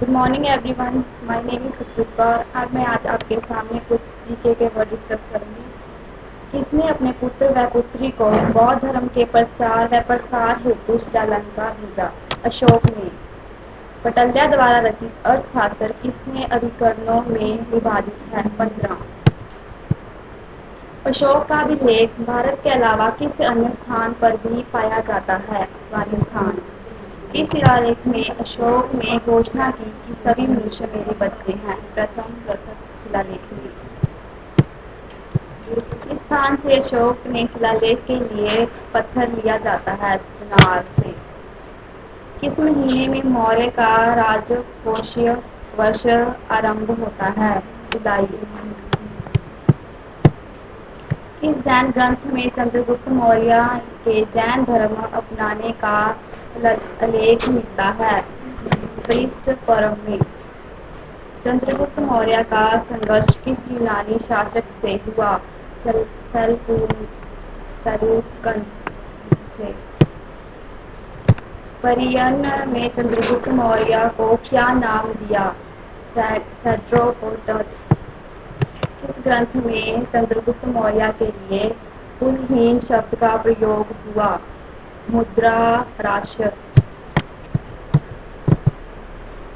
Good morning everyone, my name is Sukrita और मैं आज आपके सामने कुछ जीके के वर्ड डिस्कस करूंगी। किसने अपने पुत्र व पुत्री को बौद्ध धर्म के प्रचार व प्रसार हेतु श्रीलंका भेजा? अशोक ने। पटल्या द्वारा रचित अर्थशास्त्र किसने अधिकरणों में विभाजित है? 15। अशोक का अभिलेख भारत के अलावा किस अन्य स्थान पर भी पाया जाता है? अफगानिस्तान। इस शिलालेख में अशोक ने घोषणा की कि सभी मनुष्य मेरे बच्चे हैं। प्रथम शिलालेख में इस स्थान से अशोक ने शिलालेख के लिए पत्थर लिया जाता है? चुनार से। किस महीने में मौर्य का राजकोषीय वर्ष आरंभ होता है? जुलाई। इस जैन ग्रंथ में चंद्रगुप्त मौर्य के जैन धर्म अपनाने का उल्लेख मिलता है? पृष्ठ पर्व में। चंद्रगुप्त मौर्य का संघर्ष किस यूनानी शासक से हुआ? सल्जूकन से। परियन में चंद्रगुप्त मौर्य को क्या नाम दिया? सेड्रोपोटस। किस ग्रंथ में चंद्रगुप्त मौर्य के लिए कुलहीन शब्द का प्रयोग हुआ? मुद्रा राष्ट्र।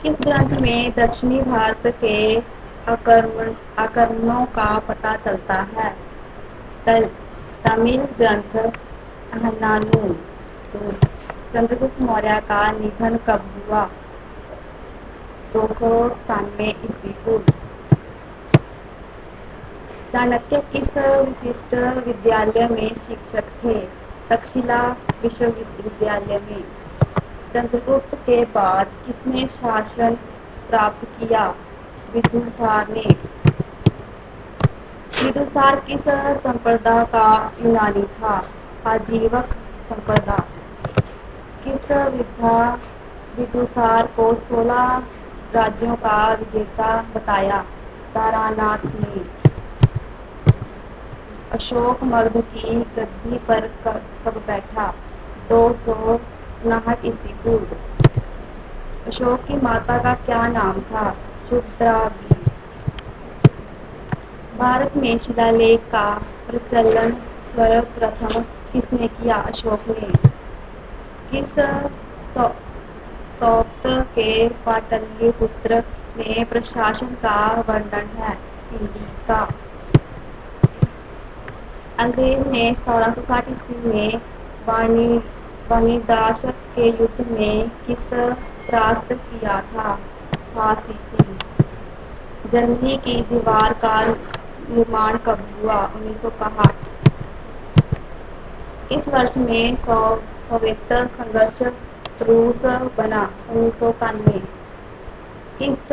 किस ग्रंथ में दक्षिणी भारत के आक्रमणों का पता चलता है? तमिल ग्रंथ अहन्नानुल। चंद्रगुप्त मौर्य का निधन कब हुआ? 297 ईस्वी पूर्व। चाणक्य किस विशिष्ट विद्यालय में शिक्षक थे? तक्षशिला विश्वविद्यालय में। चंद्रगुप्त के बाद किसने शासन प्राप्त किया? विदुसार ने। विदुसार किस संप्रदाय का यूनानी था? आजीवक संप्रदाय। किस विदुसार को 16 राज्यों का विजेता बताया? तारानाथ ने। अशोक मगध की गद्दी पर कब बैठा? 259 ईस्वी पूर्व। अशोक की माता का क्या नाम था? शुभद्रागी। भारत में शिलालेख का प्रचलन सर्वप्रथम किसने किया? अशोक ने। किस स्तोत्र के पाटलिपुत्र में प्रशासन का वर्णन है? इंडिका। अंग्रेज ने 1660 ईस्वी में वाणिदास के युद्ध में किस परास्त किया था? फासीसी। जर्मनी की दीवार का निर्माण कब हुआ? 1900 इस वर्ष में सोवियत संघर्ष रूस बना? 1991। ईस्ट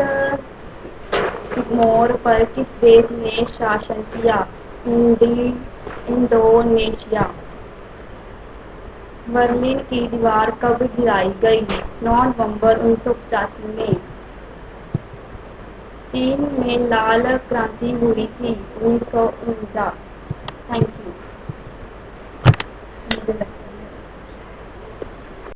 तिमोर पर किस देश ने शासन किया? इंडोनेशिया। बर्लिन की दीवार कब गिराई गई? 9 नवंबर 1985 में। चीन में लाल क्रांति हुई थी? 1949।